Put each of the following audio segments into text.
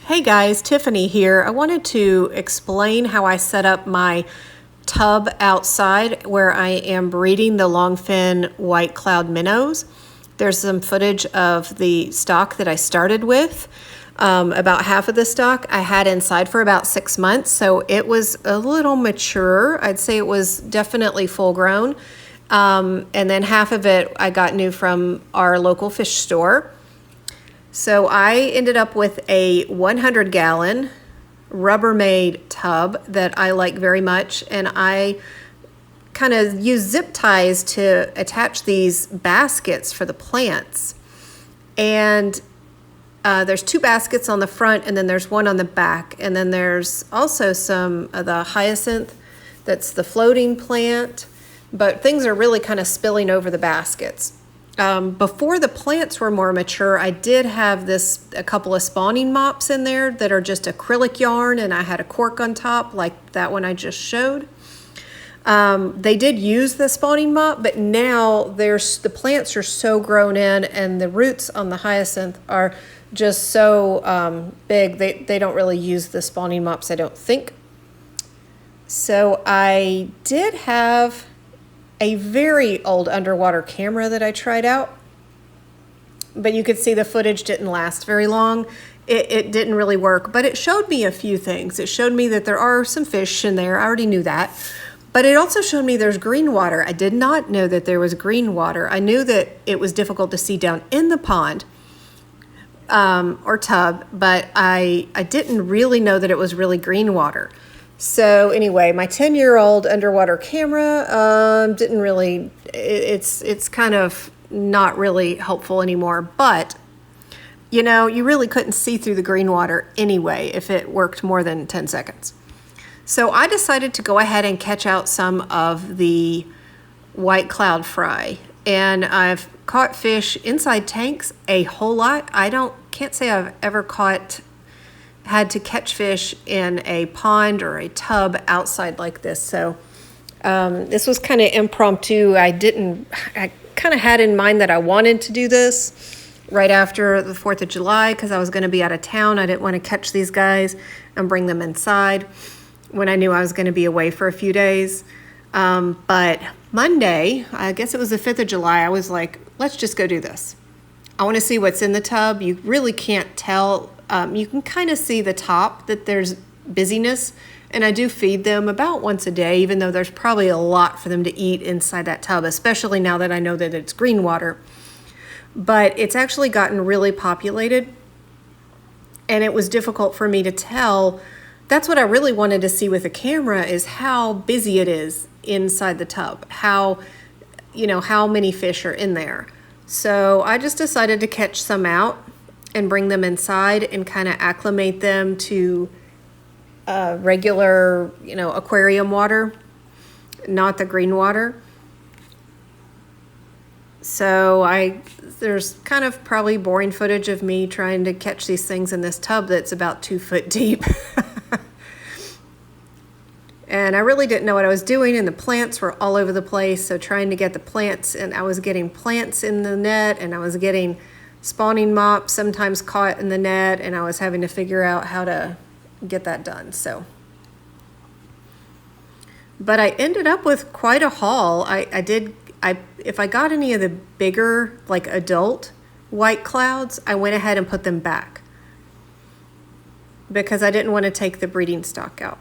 Hey guys, Tiffany here. I wanted to explain how I set up my tub outside where I am breeding the longfin white cloud minnows. There's some footage of the stock that I started with. About half of the stock I had inside for about 6 months, so it was a little mature. I'd say it was definitely full grown. And then half of it I got new from our local fish store. So I ended up with a 100-gallon Rubbermaid tub that I like very much, and I kind of use zip ties to attach these baskets for the plants. And there's 2 baskets on the front, and then there's one on the back, and then there's also some of the hyacinth that's the floating plant, but things are really kind of spilling over the baskets. Before the plants were more mature, I did have a couple of spawning mops in there that are just acrylic yarn, and I had a cork on top like that one I just showed. They did use the spawning mop, but now the plants are so grown in, and the roots on the hyacinth are just so big, they don't really use the spawning mops, I don't think. So I did have a very old underwater camera that I tried out, but you could see the footage didn't last very long. It didn't really work, but it showed me a few things. It showed me that there are some fish in there. I already knew that, but it also showed me there's green water. I did not know that there was green water. I knew that it was difficult to see down in the pond or tub, but I didn't really know that it was really green water. So anyway, my 10-year-old underwater camera didn't really, it's kind of not really helpful anymore, but you know, you really couldn't see through the green water anyway if it worked more than 10 seconds. So I decided to go ahead and catch out some of the white cloud fry, and I've caught fish inside tanks a whole lot. Can't say I've ever had to catch fish in a pond or a tub outside like this. So this was kind of impromptu. I kind of had in mind that I wanted to do this right after the 4th of July because I was going to be out of town. I didn't want to catch these guys and bring them inside when I knew I was going to be away for a few days. But Monday, I guess it was the 5th of July, I was like, let's just go do this. I want to see what's in the tub. You really can't tell. You can kind of see the top that there's busyness, and I do feed them about once a day, even though there's probably a lot for them to eat inside that tub, especially now that I know that it's green water. But it's actually gotten really populated, and it was difficult for me to tell. That's what I really wanted to see with the camera, is how busy it is inside the tub, how many fish are in there. So I just decided to catch some out and bring them inside and kind of acclimate them to regular, aquarium water, not the green water. So there's kind of probably boring footage of me trying to catch these things in this tub that's about 2 foot deep. And I really didn't know what I was doing, and the plants were all over the place. So trying to get the plants, and I was getting plants in the net, and I was getting spawning mops sometimes caught in the net, and I was having to figure out how to get that done. But I ended up with quite a haul. If I got any of the bigger, like adult white clouds, I went ahead and put them back because I didn't want to take the breeding stock out.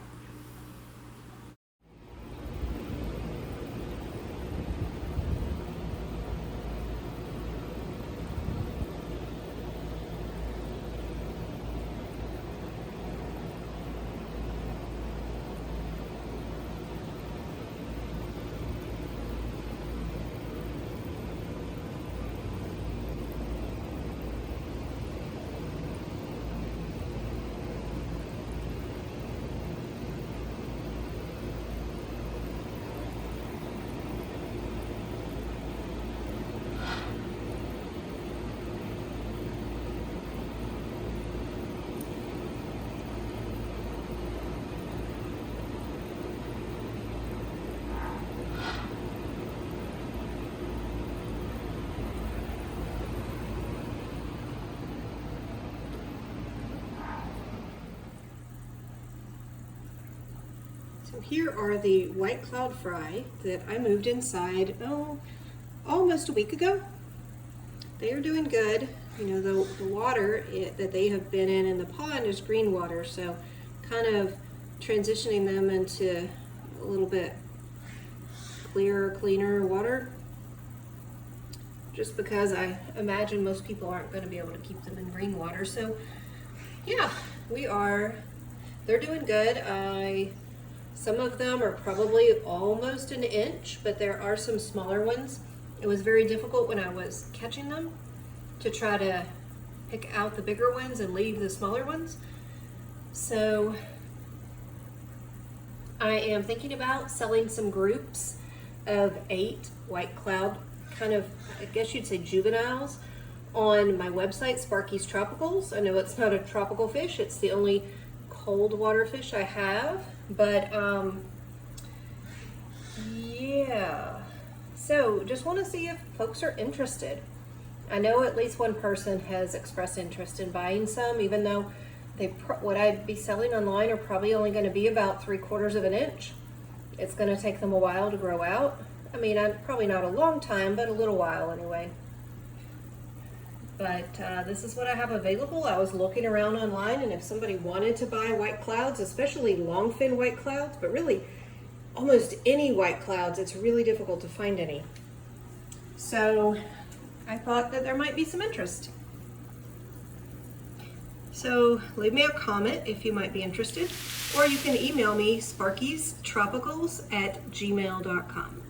So here are the white cloud fry that I moved inside, almost a week ago. They are doing good. You know, the water that they have been in the pond is green water, so kind of transitioning them into a little bit clearer, cleaner water. Just because I imagine most people aren't going to be able to keep them in green water. So yeah, they're doing good. Some of them are probably almost an inch, but there are some smaller ones. It was very difficult when I was catching them to try to pick out the bigger ones and leave the smaller ones. So I am thinking about selling some groups of 8 white cloud, kind of, I guess you'd say juveniles, on my website, Sparky's Tropicals. I know it's not a tropical fish, it's the only cold water fish I have, but yeah. So just want to see if folks are interested. I know at least one person has expressed interest in buying some, even though what I'd be selling online are probably only going to be about 3/4 of an inch. It's going to take them a while to grow out. I mean, probably not a long time, but a little while anyway. But this is what I have available. I was looking around online, and if somebody wanted to buy white clouds, especially longfin white clouds, but really almost any white clouds, it's really difficult to find any. So I thought that there might be some interest. So leave me a comment if you might be interested, or you can email me sparkystropicals@gmail.com.